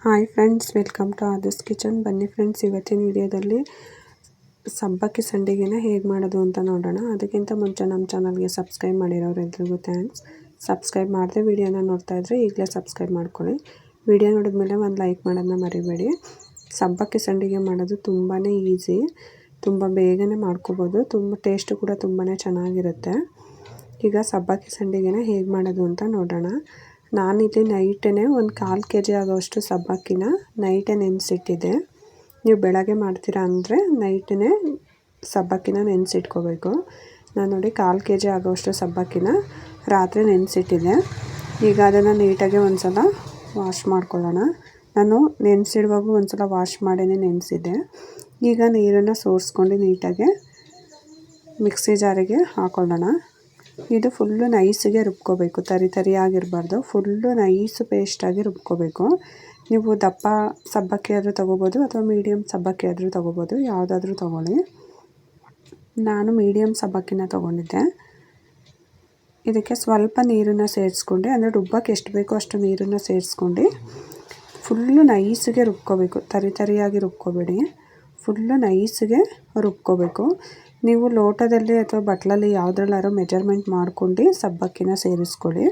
Hi friends, welcome to ಆದರ್ಸ್ kitchen. ಬನ್ನಿ friends, ಇವತ್ತಿನ ವಿಡಿಯೋದಲ್ಲಿ ಸಬ್ಬಕ್ಕಿ ಸಂಡಿಗೆನ ಹೇಗೆ ಮಾಡೋದು ಅಂತ ನೋಡೋಣ. ಅದಕ್ಕಿಂತ ಮುಂಚೆ ನಮ್ಮ ಚಾನಲ್ಗೆ ಸಬ್ಸ್ಕ್ರೈಬ್ ಮಾಡಿರೋರೆಲ್ರಿಗೂ ಥ್ಯಾಂಕ್ಸ್. ಸಬ್ಸ್ಕ್ರೈಬ್ ಮಾಡದೆ ವಿಡಿಯೋನ ನೋಡ್ತಾ ಇದ್ದರೆ ಈಗಲೇ ಸಬ್ಸ್ಕ್ರೈಬ್ ಮಾಡ್ಕೊಳ್ಳಿ. ವಿಡಿಯೋ ನೋಡಿದ್ಮೇಲೆ ಒಂದು ಲೈಕ್ ಮಾಡೋದನ್ನ ಮರಿಬೇಡಿ. ಸಬ್ಬಕ್ಕಿ ಸಂಡಿಗೆ ಮಾಡೋದು ತುಂಬಾ ಈಸಿ, ತುಂಬ ಬೇಗನೆ ಮಾಡ್ಕೋಬೋದು. ತುಂಬ ಟೇಸ್ಟು ಕೂಡ ತುಂಬಾ ಚೆನ್ನಾಗಿರುತ್ತೆ. ಈಗ ಸಬ್ಬಕ್ಕಿ ಸಂಡಿಗೆನ ಹೇಗೆ ಮಾಡೋದು ಅಂತ ನೋಡೋಣ. ನಾನಿಲ್ಲಿ ನೈಟೇ ಒಂದು 1/4 kg ಆಗೋಷ್ಟು ಸಬ್ಬಕ್ಕಿನ ನೈಟೇ ನೆನೆಸಿಟ್ಟಿದ್ದೆ. ನೀವು ಬೆಳಗ್ಗೆ ಮಾಡ್ತೀರಾ ಅಂದರೆ ನೈಟೇ ಸಬ್ಬಕ್ಕಿನ ನೆನೆಸಿಟ್ಕೋಬೇಕು. ನಾನು ನೋಡಿ 1/4 kg ಆಗೋಷ್ಟು ಸಬ್ಬಕ್ಕಿನ ರಾತ್ರಿ ನೆನೆಸಿಟ್ಟಿದ್ದೆ. ಈಗ ಅದನ್ನು ನೀಟಾಗಿ ಒಂದು ಸಲ ವಾಶ್ ಮಾಡ್ಕೊಳ್ಳೋಣ. ನಾನು ನೆನೆಸಿಡುವಾಗ ಒಂದು ಸಲ ವಾಶ್ ಮಾಡೇ ನೆನೆಸಿದ್ದೆ. ಈಗ ನೀರನ್ನು ಸೋರಿಸ್ಕೊಂಡು ನೀಟಾಗಿ ಮಿಕ್ಸಿ ಜಾರಿಗೆ ಹಾಕೊಳ್ಳೋಣ. ಇದು ಫುಲ್ಲು ನೈಸಿಗೆ ರುಬ್ಕೋಬೇಕು, ತರಿಯಾಗಿರಬಾರ್ದು. ಫುಲ್ಲು ನೈಸು ಪೇಸ್ಟಾಗಿ ರುಬ್ಕೋಬೇಕು. ನೀವು ದಪ್ಪ ಸಬ್ಬಕ್ಕಿ ಆದರೂ ತೊಗೋಬೋದು ಅಥವಾ ಮೀಡಿಯಮ್ ಸಬ್ಬಕ್ಕಿ ಆದರೂ ತೊಗೋಬೋದು, ಯಾವುದಾದ್ರೂ ತೊಗೊಳ್ಳಿ. ನಾನು ಮೀಡಿಯಮ್ ಸಬ್ಬಕ್ಕಿನ ತೊಗೊಂಡಿದ್ದೆ. ಇದಕ್ಕೆ ಸ್ವಲ್ಪ ನೀರನ್ನು ಸೇರಿಸ್ಕೊಂಡು, ಅಂದರೆ ರುಬ್ಬಕ್ಕೆ ಎಷ್ಟು ಬೇಕೋ ಅಷ್ಟು ನೀರನ್ನು ಸೇರಿಸ್ಕೊಂಡು ಫುಲ್ಲು ನೈಸಿಗೆ ರುಬ್ಕೋಬೇಕು. ತರಿಯಾಗಿ ರುಬ್ಕೋಬೇಡಿ, ಫುಲ್ಲು ನೈಸಿಗೆ ರುಬ್ಕೋಬೇಕು. ನೀವು ಲೋಟದಲ್ಲಿ ಅಥವಾ ಬಟ್ಲಲ್ಲಿ ಯಾವುದ್ರಲ್ಲಾದ್ರೂ ಮೆಜರ್ಮೆಂಟ್ ಮಾಡ್ಕೊಂಡು ಸಬ್ಬಕ್ಕಿನ ಸೇರಿಸ್ಕೊಳ್ಳಿ.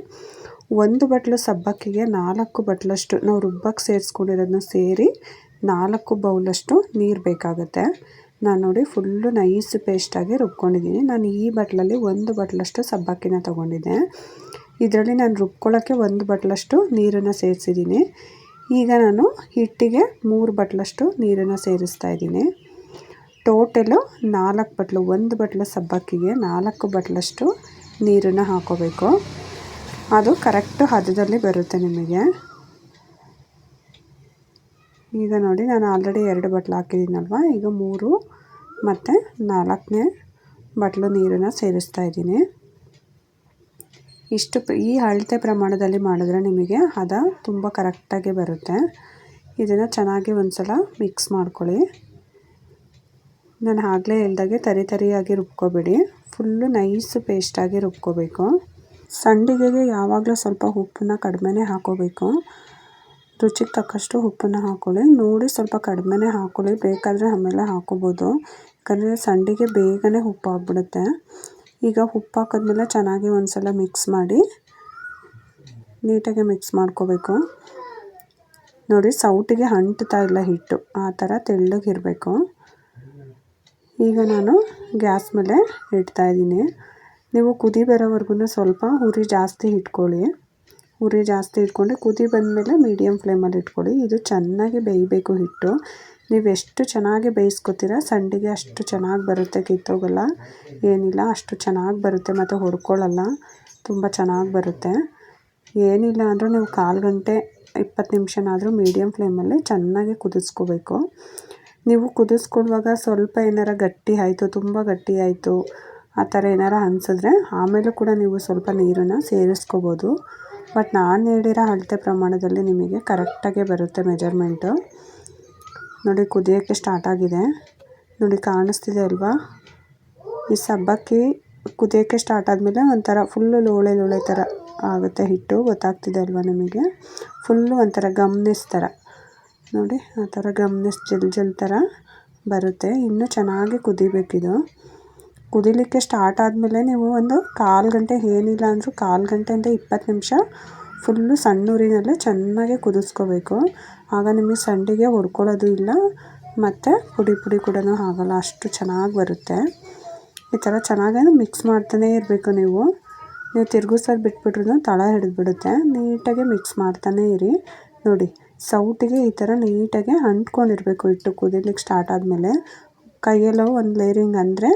1 ಬಟ್ಲು ಸಬ್ಬಕ್ಕಿಗೆ 4 ಬಟ್ಲಷ್ಟು ನಾವು ರುಬ್ಬಕ್ಕೆ ಸೇರಿಸ್ಕೊಂಡಿರೋದನ್ನ ಸೇರಿ 4 ಬೌಲಷ್ಟು ನೀರು ಬೇಕಾಗುತ್ತೆ. ನಾನು ನೋಡಿ ಫುಲ್ಲು ನೈಸ್ ಪೇಸ್ಟಾಗಿ ರುಬ್ಕೊಂಡಿದ್ದೀನಿ. ನಾನು ಈ ಬಟ್ಲಲ್ಲಿ 1 ಬಟ್ಲಷ್ಟು ಸಬ್ಬಕ್ಕಿನ ತೊಗೊಂಡಿದ್ದೆ. ಇದರಲ್ಲಿ ನಾನು ರುಬ್ಕೊಳ್ಳೋಕ್ಕೆ 1 ಬಟ್ಲಷ್ಟು ನೀರನ್ನು ಸೇರಿಸಿದ್ದೀನಿ. ಈಗ ನಾನು ಹಿಟ್ಟಿಗೆ 3 ಬಟ್ಲಷ್ಟು ನೀರನ್ನು ಸೇರಿಸ್ತಾ ಇದ್ದೀನಿ. ಟೋಟಲು 4 ಬಟ್ಲು, 1 ಬಟ್ಲು ಸಬ್ಬಕ್ಕಿಗೆ 4 ಬಟ್ಲಷ್ಟು ನೀರನ್ನು ಹಾಕೋಬೇಕು. ಅದು ಕರೆಕ್ಟು ಹದದಲ್ಲಿ ಬರುತ್ತೆ ನಿಮಗೆ. ಈಗ ನೋಡಿ, ನಾನು ಆಲ್ರೆಡಿ 2 ಬಟ್ಲು ಹಾಕಿದ್ದೀನಲ್ವ, ಈಗ 3 ಮತ್ತು 4ನೇ ಬಟ್ಲು ನೀರನ್ನು ಸೇರಿಸ್ತಾ ಇದ್ದೀನಿ. ಈ ಅಳತೆ ಪ್ರಮಾಣದಲ್ಲಿ ಮಾಡಿದ್ರೆ ನಿಮಗೆ ಹದ ತುಂಬ ಕರೆಕ್ಟಾಗಿ ಬರುತ್ತೆ. ಇದನ್ನು ಚೆನ್ನಾಗಿ ಒಂದು ಸಲ ಮಿಕ್ಸ್ ಮಾಡ್ಕೊಳ್ಳಿ. ನಾನು ಆಗಲೇ ಹೇಳ್ದಾಗೆ ತರಿಯಾಗಿ ರುಬ್ಕೋಬೇಡಿ, ಫುಲ್ಲು ನೈಸು ಪೇಸ್ಟಾಗಿ ರುಬ್ಕೋಬೇಕು. ಸಂಡಿಗೆಗೆ ಯಾವಾಗಲೂ ಸ್ವಲ್ಪ ಉಪ್ಪನ್ನ ಕಡಿಮೆನೇ ಹಾಕೋಬೇಕು. ರುಚಿಗೆ ತಕ್ಕಷ್ಟು ಉಪ್ಪನ್ನು ಹಾಕ್ಕೊಳ್ಳಿ. ನೋಡಿ ಸ್ವಲ್ಪ ಕಡಿಮೆನೇ ಹಾಕ್ಕೊಳ್ಳಿ, ಬೇಕಾದರೆ ಆಮೇಲೆ ಹಾಕೋಬೋದು. ಯಾಕಂದರೆ ಸಂಡಿಗೆ ಬೇಗನೆ ಉಪ್ಪು ಆಗಿಬಿಡುತ್ತೆ. ಈಗ ಉಪ್ಪು ಹಾಕಿದ್ಮೇಲೆ ಚೆನ್ನಾಗಿ ಒಂದು ಸಲ ಮಿಕ್ಸ್ ಮಾಡಿ ನೀಟಾಗಿ ಮಿಕ್ಸ್ ಮಾಡ್ಕೋಬೇಕು. ನೋಡಿ, ಸೌಟಿಗೆ ಅಂಟ್ತಾ ಇಲ್ಲ ಹಿಟ್ಟು, ಆ ಥರ ತೆಳ್ಳಗಿರಬೇಕು. ಈಗ ನಾನು ಗ್ಯಾಸ್ ಮೇಲೆ ಇಡ್ತಾಯಿದ್ದೀನಿ. ನೀವು ಕುದಿ ಬರೋವರೆಗೂ ಸ್ವಲ್ಪ ಉರಿ ಜಾಸ್ತಿ ಇಟ್ಕೊಳ್ಳಿ. ಉರಿ ಜಾಸ್ತಿ ಇಟ್ಕೊಂಡು ಕುದಿ ಬಂದಮೇಲೆ ಮೀಡಿಯಮ್ ಫ್ಲೇಮಲ್ಲಿ ಇಟ್ಕೊಳ್ಳಿ. ಇದು ಚೆನ್ನಾಗಿ ಬೇಯಬೇಕು ಹಿಟ್ಟು. ನೀವು ಎಷ್ಟು ಚೆನ್ನಾಗಿ ಬೇಯಿಸ್ಕೊತೀರ ಸಂಡಿಗೆ ಅಷ್ಟು ಚೆನ್ನಾಗಿ ಬರುತ್ತೆ. ಕಿತ್ತೋಗಲ್ಲ, ಏನಿಲ್ಲ, ಅಷ್ಟು ಚೆನ್ನಾಗಿ ಬರುತ್ತೆ ಮತ್ತು ಹೊಡ್ಕೊಳ್ಳಲ್ಲ, ತುಂಬ ಚೆನ್ನಾಗಿ ಬರುತ್ತೆ. ಏನಿಲ್ಲ ಅಂದರೂ ನೀವು 1/4 ಗಂಟೆ 20 ನಿಮಿಷನಾದರೂ ಮೀಡಿಯಮ್ ಫ್ಲೇಮಲ್ಲಿ ಚೆನ್ನಾಗಿ ಕುದಿಸ್ಕೋಬೇಕು. ನೀವು ಕುದಿಸ್ಕೊಡುವಾಗ ಸ್ವಲ್ಪ ಏನಾರ ಗಟ್ಟಿ ಆಯಿತು, ತುಂಬ ಗಟ್ಟಿ ಆಯಿತು, ಆ ಥರ ಏನಾರ ಅನಿಸಿದ್ರೆ ಆಮೇಲೂ ಕೂಡ ನೀವು ಸ್ವಲ್ಪ ನೀರನ್ನು ಸೇರಿಸ್ಕೋಬೋದು. ಬಟ್ ನಾನು ಹೇಳಿರೋ ಅಳತೆ ಪ್ರಮಾಣದಲ್ಲಿ ನಿಮಗೆ ಕರೆಕ್ಟಾಗೇ ಬರುತ್ತೆ ಮೆಜರ್ಮೆಂಟು. ನೋಡಿ, ಕುದಿಯೋಕ್ಕೆ ಸ್ಟಾರ್ಟ್ ಆಗಿದೆ. ನೋಡಿ, ಕಾಣಿಸ್ತಿದೆ ಅಲ್ವಾ? ಈ ಸಬ್ಬಕ್ಕಿ ಕುದಿಯೋಕ್ಕೆ ಸ್ಟಾರ್ಟ್ ಆದಮೇಲೆ ಒಂಥರ ಫುಲ್ಲು ಲೋಳೆ ಥರ ಆಗುತ್ತೆ ಹಿಟ್ಟು. ಗೊತ್ತಾಗ್ತಿದೆ ಅಲ್ವಾ ನಿಮಗೆ? ಫುಲ್ಲು ಒಂಥರ ಗಮ್ನಿಸ್ ಥರ, ನೋಡಿ ಆ ಥರ ಗಮ್ನಿಸ್ ಜಲ್ ಥರ ಬರುತ್ತೆ. ಇನ್ನೂ ಚೆನ್ನಾಗಿ ಕುದಿಬೇಕಿದು. ಕುದಿಲಿಕ್ಕೆ ಸ್ಟಾರ್ಟ್ ಆದಮೇಲೆ ನೀವು ಒಂದು 1/4 ಗಂಟೆ, ಏನಿಲ್ಲ ಅಂದರೂ 1/4 ಗಂಟೆಯಿಂದ 20 ನಿಮಿಷ ಫುಲ್ಲು ಸಣ್ಣ ಉರಿನಲ್ಲೇ ಚೆನ್ನಾಗಿ ಕುದಿಸ್ಕೋಬೇಕು. ಆಗ ನಿಮಗೆ ಸಂಡಿಗೆ ಹೊಡ್ಕೊಳ್ಳೋದು ಇಲ್ಲ ಮತ್ತು ಪುಡಿ ಕೂಡ ಆಗಲ್ಲ, ಅಷ್ಟು ಚೆನ್ನಾಗಿ ಬರುತ್ತೆ. ಈ ಥರ ಚೆನ್ನಾಗಿ ಮಿಕ್ಸ್ ಮಾಡ್ತಾನೇ ಇರಬೇಕು. ನೀವು ತಿರುಗಿಸೋದು ಬಿಟ್ಬಿಟ್ರೂ ತಳ ಹಿಡಿದ್ಬಿಡುತ್ತೆ. ನೀಟಾಗಿ ಮಿಕ್ಸ್ ಮಾಡ್ತಾನೇ ಇರಿ. ನೋಡಿ, ಸೌಟಿಗೆ ಈ ಥರ ನೀಟಾಗಿ ಅಂಟ್ಕೊಂಡಿರಬೇಕು ಹಿಟ್ಟು. ಕುದಿಲಿಕ್ಕೆ ಸ್ಟಾರ್ಟ್ ಆದಮೇಲೆ ಕೈಯೆಲ್ಲ ಒಂದು ಲೇರಿಂಗ್ ಅಂದರೆ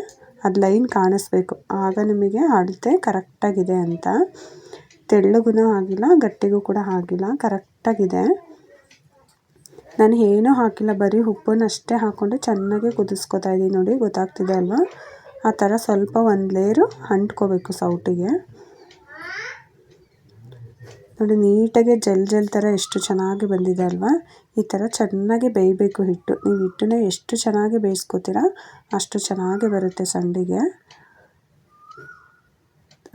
ಅದು ಲೈನ್ ಕಾಣಿಸ್ಬೇಕು. ಆಗ ನಿಮಗೆ ಅಳತೆ ಕರೆಕ್ಟಾಗಿದೆ ಅಂತ. ತೆಳ್ಳಗೂ ಆಗಿಲ್ಲ, ಗಟ್ಟಿಗೂ ಕೂಡ ಆಗಿಲ್ಲ, ಕರೆಕ್ಟಾಗಿದೆ. ನಾನು ಏನೂ ಹಾಕಿಲ್ಲ, ಬರೀ ಉಪ್ಪನ್ನಷ್ಟೇ ಹಾಕ್ಕೊಂಡು ಚೆನ್ನಾಗಿ ಕುದಿಸ್ಕೊತಾ ಇದ್ದೀನಿ. ನೋಡಿ, ಗೊತ್ತಾಗ್ತಿದೆ ಅಲ್ವಾ? ಆ ಥರ ಸ್ವಲ್ಪ ಒಂದು ಲೇರು ಅಂಟ್ಕೋಬೇಕು ಸೌಟಿಗೆ. ನೋಡಿ, ನೀಟಾಗಿ ಜಲ್ ಥರ ಎಷ್ಟು ಚೆನ್ನಾಗಿ ಬಂದಿದೆ ಅಲ್ವಾ? ಈ ಥರ ಚೆನ್ನಾಗಿ ಬೇಯಬೇಕು ಹಿಟ್ಟು. ನೀವು ಹಿಟ್ಟನ್ನ ಎಷ್ಟು ಚೆನ್ನಾಗಿ ಬೇಯಿಸ್ಕೊತೀರ ಅಷ್ಟು ಚೆನ್ನಾಗಿ ಬರುತ್ತೆ ಸಂಡಿಗೆ.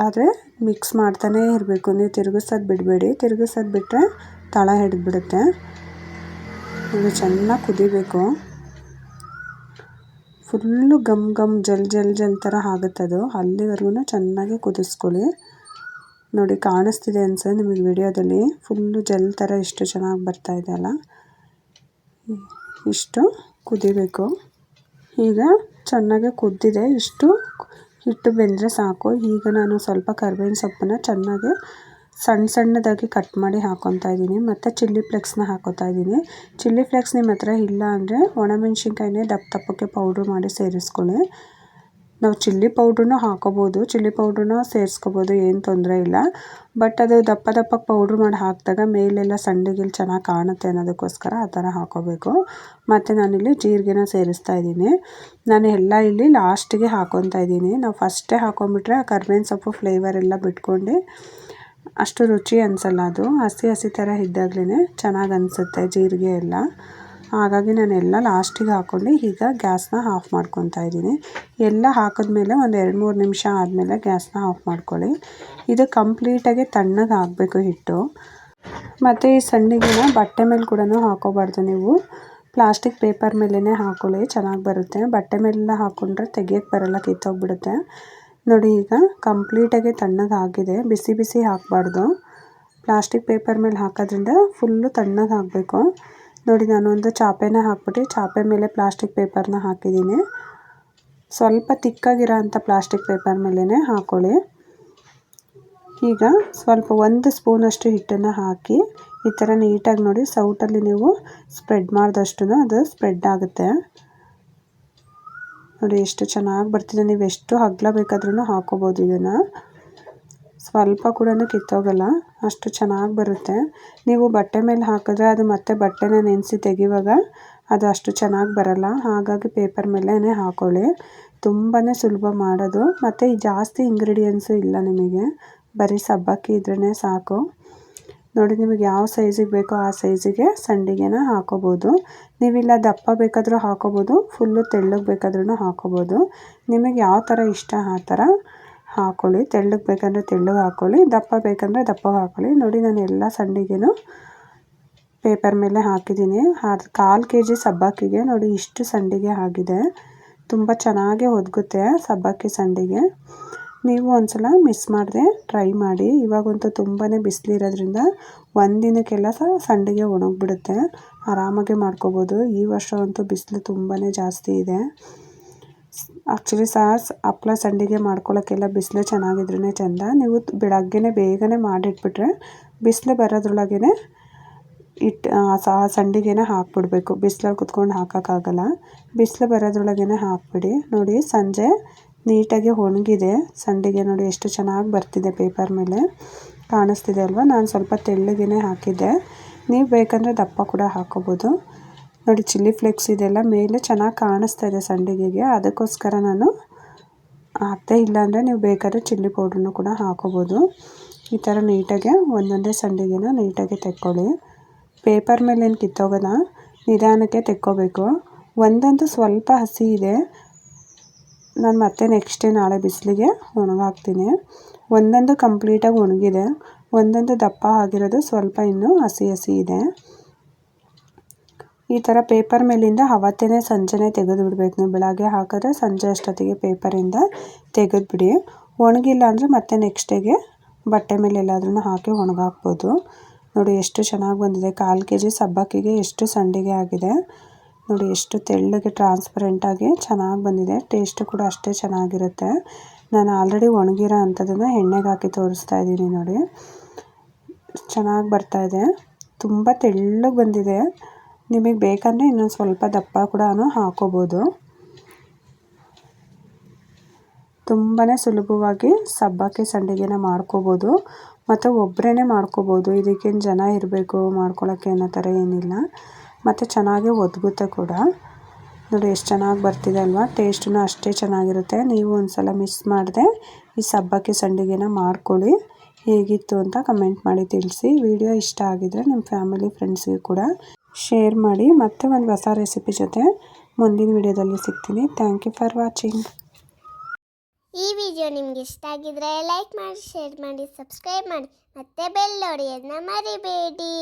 ಆದರೆ ಮಿಕ್ಸ್ ಮಾಡ್ತಾನೇ ಇರಬೇಕು. ನೀವು ತಿರುಗಿಸೋದು ಬಿಡಬೇಡಿ, ತಿರುಗಿಸೋದು ಬಿಟ್ಟರೆ ತಳ ಹಿಡಿದ್ಬಿಡುತ್ತೆ. ಇದು ಚೆನ್ನಾಗಿ ಕುದಿಬೇಕು. ಫುಲ್ಲು ಗಮ್ ಗಮ್ ಜಲ್ ಥರ ಆಗುತ್ತದು. ಅಲ್ಲಿವರೆಗೂ ಚೆನ್ನಾಗಿ ಕುದಿಸ್ಕೊಳ್ಳಿ. ನೋಡಿ ಕಾಣಿಸ್ತಿದೆ ಅನ್ಸುತ್ತೆ ನಿಮಗೆ ವಿಡಿಯೋದಲ್ಲಿ. ಫುಲ್ಲು ಜಲ್ ಥರ ಎಷ್ಟು ಚೆನ್ನಾಗಿ ಬರ್ತಾಯಿದೆ ಅಲ್ಲ, ಇಷ್ಟು ಕುದಿಬೇಕು. ಈಗ ಚೆನ್ನಾಗಿ ಕುದ್ದಿದೆ. ಇಷ್ಟು ಹಿಟ್ಟು ಬೆಂದರೆ ಸಾಕು. ಈಗ ನಾನು ಸ್ವಲ್ಪ ಕರಿಬೇವಿನ ಸೊಪ್ಪನ್ನು ಚೆನ್ನಾಗಿ ಸಣ್ಣದಾಗಿ ಕಟ್ ಮಾಡಿ ಹಾಕ್ಕೊತಾ ಇದ್ದೀನಿ. ಮತ್ತು ಚಿಲ್ಲಿ ಫ್ಲೇಕ್ಸ್ನ ಹಾಕ್ಕೊತಾ ಇದ್ದೀನಿ. ಚಿಲ್ಲಿ ಫ್ಲೇಕ್ಸ್ ನಿಮ್ಮ ಹತ್ರ ಇಲ್ಲ ಅಂದರೆ ಒಣಮೆಣ್ಸಿನ್ಕಾಯಿನೇ ದಪ್ಪಕ್ಕೆ ಪೌಡ್ರ್ ಮಾಡಿ ಸೇರಿಸ್ಕೊಳ್ಳಿ. ನಾವು ಚಿಲ್ಲಿ ಪೌಡ್ರನ್ನೂ ಹಾಕೋಬೋದು, ಚಿಲ್ಲಿ ಪೌಡ್ರನ್ನ ಸೇರಿಸ್ಕೋಬೋದು, ಏನು ತೊಂದರೆ ಇಲ್ಲ. ಬಟ್ ಅದು ದಪ್ಪಕ್ಕೆ ಪೌಡ್ರ್ ಮಾಡಿ ಹಾಕಿದಾಗ ಮೇಲೆಲ್ಲ ಸಂಡಿಗೆಲ್ಲಿ ಚೆನ್ನಾಗಿ ಕಾಣುತ್ತೆ ಅನ್ನೋದಕ್ಕೋಸ್ಕರ ಆ ಥರ ಹಾಕೋಬೇಕು. ಮತ್ತು ನಾನಿಲ್ಲಿ ಜೀರಿಗೆನ ಸೇರಿಸ್ತಾ ಇದ್ದೀನಿ. ನಾನು ಎಲ್ಲ ಇಲ್ಲಿ ಲಾಸ್ಟಿಗೆ ಹಾಕ್ಕೊತಾ ಇದ್ದೀನಿ. ನಾವು ಫಸ್ಟೇ ಹಾಕೊಂಡ್ಬಿಟ್ರೆ ಆ ಕರಿಬೇವಿನ ಸೊಪ್ಪು ಫ್ಲೇವರ್ ಎಲ್ಲ ಬಿಟ್ಕೊಂಡು ಅಷ್ಟು ರುಚಿ ಅನಿಸಲ್ಲ. ಅದು ಹಸಿ ಥರ ಇದ್ದಾಗಲೇ ಚೆನ್ನಾಗಿ ಅನಿಸುತ್ತೆ ಜೀರಿಗೆ ಎಲ್ಲ. ಹಾಗಾಗಿ ನಾನೆಲ್ಲ ಲಾಸ್ಟಿಗೆ ಹಾಕ್ಕೊಂಡು ಈಗ ಗ್ಯಾಸ್ನ ಆಫ್ ಮಾಡ್ಕೊತಾ ಇದ್ದೀನಿ. ಎಲ್ಲ ಹಾಕಿದ್ಮೇಲೆ ಒಂದು 2-3 ನಿಮಿಷ ಆದಮೇಲೆ ಗ್ಯಾಸ್ನ ಆಫ್ ಮಾಡ್ಕೊಳ್ಳಿ. ಇದು ಕಂಪ್ಲೀಟಾಗಿ ತಣ್ಣಗೆ ಆಗಬೇಕು ಹಿಟ್ಟು. ಮತ್ತು ಈ ಸಂಡಿಗೆನ ಬಟ್ಟೆ ಮೇಲೆ ಕೂಡ ಹಾಕೋಬಾರ್ದು ನೀವು. ಪ್ಲಾಸ್ಟಿಕ್ ಪೇಪರ್ ಮೇಲೇ ಹಾಕೊಳ್ಳಿ, ಚೆನ್ನಾಗಿ ಬರುತ್ತೆ. ಬಟ್ಟೆ ಮೇಲೆಲ್ಲ ಹಾಕ್ಕೊಂಡ್ರೆ ತೆಗಿಯೋಕ್ಕೆ ಬರೋಲ್ಲ, ಕಿತ್ತೋಗ್ಬಿಡುತ್ತೆ. ನೋಡಿ ಈಗ ಕಂಪ್ಲೀಟಾಗಿ ತಣ್ಣಗೆ ಆಗಿದೆ. ಬಿಸಿ ಹಾಕಬಾರ್ದು. ಪ್ಲಾಸ್ಟಿಕ್ ಪೇಪರ್ ಮೇಲೆ ಹಾಕೋದ್ರಿಂದ ಫುಲ್ಲು ತಣ್ಣಗೆ ಆಗಬೇಕು. ನೋಡಿ ನಾನು ಒಂದು ಚಾಪೆನ ಹಾಕ್ಬಿಟ್ಟು ಚಾಪೆ ಮೇಲೆ ಪ್ಲಾಸ್ಟಿಕ್ ಪೇಪರ್ನ ಹಾಕಿದ್ದೀನಿ. ಸ್ವಲ್ಪ ತಿಕ್ಕಾಗಿರೋ ಅಂಥ ಪ್ಲಾಸ್ಟಿಕ್ ಪೇಪರ್ ಮೇಲೇ ಹಾಕ್ಕೊಳ್ಳಿ. ಈಗ ಸ್ವಲ್ಪ 1 ಸ್ಪೂನಷ್ಟು ಹಿಟ್ಟನ್ನು ಹಾಕಿ ಈ ಥರ ನೀಟಾಗಿ ನೋಡಿ ಸೌಟಲ್ಲಿ ನೀವು ಸ್ಪ್ರೆಡ್ ಮಾಡಿದಷ್ಟು ಅದು ಸ್ಪ್ರೆಡ್ ಆಗುತ್ತೆ. ನೋಡಿ ಎಷ್ಟು ಚೆನ್ನಾಗಿ ಬರ್ತಿದೆ. ನೀವು ಎಷ್ಟು ಅಗಲ ಬೇಕಾದ್ರೂ ಹಾಕೋಬೋದು. ಇದನ್ನು ಸ್ವಲ್ಪ ಕೂಡ ಕಿತ್ತೋಗಲ್ಲ, ಅಷ್ಟು ಚೆನ್ನಾಗಿ ಬರುತ್ತೆ. ನೀವು ಬಟ್ಟೆ ಮೇಲೆ ಹಾಕಿದ್ರೆ ಅದು ಮತ್ತೆ ಬಟ್ಟೆನ ನೆನೆಸಿ ತೆಗೆಯುವಾಗ ಅದು ಅಷ್ಟು ಚೆನ್ನಾಗಿ ಬರಲ್ಲ. ಹಾಗಾಗಿ ಪೇಪರ್ ಮೇಲೇ ಹಾಕೊಳ್ಳಿ. ತುಂಬಾ ಸುಲಭ ಮಾಡೋದು. ಮತ್ತು ಜಾಸ್ತಿ ಇಂಗ್ರೀಡಿಯೆಂಟ್ಸು ಇಲ್ಲ ನಿಮಗೆ, ಬರೀ ಸಬ್ಬಕ್ಕಿ ಇದ್ರೇ ಸಾಕು. ನೋಡಿ ನಿಮಗೆ ಯಾವ ಸೈಜಿಗೆ ಬೇಕೋ ಆ ಸೈಜಿಗೆ ಸಂಡಿಗೆನ ಹಾಕೋಬೋದು. ನೀವಿಲ್ಲ ದಪ್ಪ ಬೇಕಾದರೂ ಹಾಕೋಬೋದು, ಫುಲ್ಲು ತೆಳ್ಳಗೆ ಬೇಕಾದ್ರೂ ಹಾಕೋಬೋದು. ನಿಮಗೆ ಯಾವ ಥರ ಇಷ್ಟ ಆ ಥರ ಹಾಕ್ಕೊಳ್ಳಿ. ತೆಳ್ಳಗೆ ಬೇಕಂದರೆ ತೆಳ್ಳಗೆ ಹಾಕ್ಕೊಳ್ಳಿ, ದಪ್ಪ ಬೇಕಂದರೆ ದಪ್ಪ ಹಾಕ್ಕೊಳ್ಳಿ. ನೋಡಿ ನಾನು ಎಲ್ಲ ಸಂಡಿಗೆನೂ ಪೇಪರ್ ಮೇಲೆ ಹಾಕಿದ್ದೀನಿ. 1/4 kg ಸಬ್ಬಕ್ಕಿಗೆ ನೋಡಿ ಇಷ್ಟು ಸಂಡಿಗೆ ಆಗಿದೆ. ತುಂಬ ಚೆನ್ನಾಗೇ ಒದಗುತ್ತೆ ಸಬ್ಬಕ್ಕಿ ಸಂಡಿಗೆ. ನೀವು ಒಂದ್ಸಲ ಮಿಸ್ ಮಾಡದೆ ಟ್ರೈ ಮಾಡಿ. ಇವಾಗಂತೂ ತುಂಬಾ ಬಿಸಿಲಿರೋದ್ರಿಂದ ಒಂದಿನಕ್ಕೆಲ್ಲ ಸಂಡಿಗೆ ಒಣಗಿಬಿಡುತ್ತೆ. ಆರಾಮಾಗೆ ಮಾಡ್ಕೋಬೋದು. ಈ ವರ್ಷ ಅಂತೂ ಬಿಸಿಲು ತುಂಬಾ ಜಾಸ್ತಿ ಇದೆ. ಆ್ಯಕ್ಚುಲಿ ಹಪ್ಪಳ ಸಂಡಿಗೆ ಮಾಡ್ಕೊಳ್ಳೋಕ್ಕೆಲ್ಲ ಬಿಸಿಲು ಚೆನ್ನಾಗಿದ್ರೇ ಚೆಂದ. ನೀವು ಬೆಳಗ್ಗೆನೇ ಬೇಗನೆ ಮಾಡಿಟ್ಬಿಟ್ರೆ ಬಿಸಿಲು ಬರೋದ್ರೊಳಗೇ ಸಂಡಿಗೆನ ಹಾಕ್ಬಿಡ್ಬೇಕು. ಬಿಸಿಲಲ್ಲಿ ಕುತ್ಕೊಂಡು ಹಾಕೋಕ್ಕಾಗಲ್ಲ. ಬಿಸಿಲು ಬರೋದ್ರೊಳಗೇ ಹಾಕ್ಬಿಡಿ. ನೋಡಿ ಸಂಜೆ ನೀಟಾಗಿ ಒಣಗಿದೆ ಸಂಡಿಗೆ. ನೋಡಿ ಎಷ್ಟು ಚೆನ್ನಾಗಿ ಬರ್ತಿದೆ ಪೇಪರ್ ಮೇಲೆ ಕಾಣಿಸ್ತಿದೆ ಅಲ್ವಾ. ನಾನು ಸ್ವಲ್ಪ ತೆಳ್ಳಗೇ ಹಾಕಿದ್ದೆ, ನೀವು ಬೇಕಂದರೆ ದಪ್ಪ ಕೂಡ ಹಾಕೋಬೋದು. ನೋಡಿ ಚಿಲ್ಲಿ ಫ್ಲೇಕ್ಸ್ ಇದೆಲ್ಲ ಮೇಲೆ ಚೆನ್ನಾಗಿ ಕಾಣಿಸ್ತಾ ಇದೆ ಸಂಡಿಗೆಗೆ, ಅದಕ್ಕೋಸ್ಕರ ನಾನು ಹಾಕ್ತೆ. ಇಲ್ಲಾಂದರೆ ನೀವು ಬೇಕಾದ್ರೆ ಚಿಲ್ಲಿ ಪೌಡ್ರನ್ನು ಕೂಡ ಹಾಕೋಬೋದು. ಈ ಥರ ನೀಟಾಗಿ ಒಂದೊಂದೇ ಸಂಡಿಗೆನ ನೀಟಾಗಿ ತೆಕ್ಕೊಳ್ಳಿ. ಪೇಪರ್ ಮೇಲೆ ಏನು ಕಿತ್ತೋಗೋಲ್ಲ, ನಿಧಾನಕ್ಕೆ ತೆಕ್ಕೋಬೇಕು. ಒಂದಂತೂ ಸ್ವಲ್ಪ ಹಸಿ ಇದೆ, ನಾನು ಮತ್ತೆ ನೆಕ್ಸ್ಟ್ ಡೇ ನಾಳೆ ಬಿಸಿಲಿಗೆ ಒಣಗಾಕ್ತೀನಿ. ಒಂದೊಂದು ಕಂಪ್ಲೀಟಾಗಿ ಒಣಗಿದೆ, ಒಂದೊಂದು ದಪ್ಪ ಆಗಿರೋದು ಸ್ವಲ್ಪ ಇನ್ನೂ ಹಸಿ ಇದೆ. ಈ ಥರ ಪೇಪರ್ ಮೇಲಿಂದ ಅವತ್ತೇ ಸಂಜೆನೇ ತೆಗೆದು ಬಿಡಬೇಕು. ನೀವು ಬೆಳಗ್ಗೆ ಹಾಕಿದ್ರೆ ಸಂಜೆ ಅಷ್ಟೊತ್ತಿಗೆ ಪೇಪರಿಂದ ತೆಗೆದುಬಿಡಿ. ಒಣಗಿಲ್ಲ ಅಂದರೆ ಮತ್ತೆ ನೆಕ್ಸ್ಟ್ ಡೇಗೆ ಬಟ್ಟೆ ಮೇಲೆ ಎಲ್ಲಾದ್ರೂ ಹಾಕಿ ಒಣಗಾಕ್ಬೋದು. ನೋಡಿ ಎಷ್ಟು ಚೆನ್ನಾಗಿ ಬಂದಿದೆ. 1/4 kg ಸಬ್ಬಕ್ಕಿಗೆ ಎಷ್ಟು ಸಂಡಿಗೆ ಆಗಿದೆ ನೋಡಿ. ಎಷ್ಟು ತೆಳ್ಳಗೆ ಟ್ರಾನ್ಸ್ಪರೆಂಟಾಗಿ ಚೆನ್ನಾಗಿ ಬಂದಿದೆ. ಟೇಸ್ಟು ಕೂಡ ಅಷ್ಟೇ ಚೆನ್ನಾಗಿರುತ್ತೆ. ನಾನು ಆಲ್ರೆಡಿ ಒಣಗಿರೋ ಅಂಥದ್ದನ್ನು ಎಣ್ಣೆಗೆ ಹಾಕಿ ತೋರಿಸ್ತಾ ಇದ್ದೀನಿ. ನೋಡಿ ಚೆನ್ನಾಗಿ ಬರ್ತಾಯಿದೆ, ತುಂಬ ತೆಳ್ಳಗೆ ಬಂದಿದೆ. ನಿಮಗೆ ಬೇಕಂದರೆ ಇನ್ನೊಂದು ಸ್ವಲ್ಪ ದಪ್ಪ ಕೂಡ ಹಾಕೋಬೋದು. ತುಂಬಾ ಸುಲಭವಾಗಿ ಸಬ್ಬಕ್ಕಿ ಸಂಡಿಗೆನ ಮಾಡ್ಕೋಬೋದು ಮತ್ತು ಒಬ್ಬರೇ ಮಾಡ್ಕೋಬೋದು. ಇದಕ್ಕೇನು ಜನ ಇರಬೇಕು ಮಾಡ್ಕೊಳ್ಳೋಕ್ಕೆ ಅನ್ನೋ ಥರ ಏನಿಲ್ಲ. ಮತ್ತು ಚೆನ್ನಾಗಿ ಒದಗುತ್ತೆ ಕೂಡ. ನೋಡಿ ಎಷ್ಟು ಚೆನ್ನಾಗಿ ಬರ್ತಿದೆ ಅಲ್ವಾ. ಟೇಸ್ಟೂ ಅಷ್ಟೇ ಚೆನ್ನಾಗಿರುತ್ತೆ. ನೀವು ಒಂದು ಸಲ ಮಿಸ್ ಮಾಡದೆ ಈ ಸಬ್ಬಕ್ಕಿ ಸಂಡಿಗೆನ ಮಾಡ್ಕೊಳ್ಳಿ. ಹೇಗಿತ್ತು ಅಂತ ಕಮೆಂಟ್ ಮಾಡಿ ತಿಳಿಸಿ. ವಿಡಿಯೋ ಇಷ್ಟ ಆಗಿದರೆ ನಿಮ್ಮ ಫ್ಯಾಮಿಲಿ ಫ್ರೆಂಡ್ಸ್ಗೆ ಕೂಡ ಶೇರ್ ಮಾಡಿ. ಮತ್ತೆ ಒಂದು ಹೊಸ ರೆಸಿಪಿ ಜೊತೆ ಮುಂದಿನ ವಿಡಿಯೋದಲ್ಲಿ ಸಿಗ್ತೀನಿ. Thank you for watching. ಈ ವಿಡಿಯೋ ನಿಮಗೆ ಇಷ್ಟ ಆಗಿದ್ರೆ ಲೈಕ್ ಮಾಡಿ, ಶೇರ್ ಮಾಡಿ, ಸಬ್ಸ್ಕ್ರೈಬ್ ಮಾಡಿ, ಮತ್ತೆ ಬೆಲ್ ಹೊಡೆಯೋದನ್ನ ಮರಿಬೇಡಿ.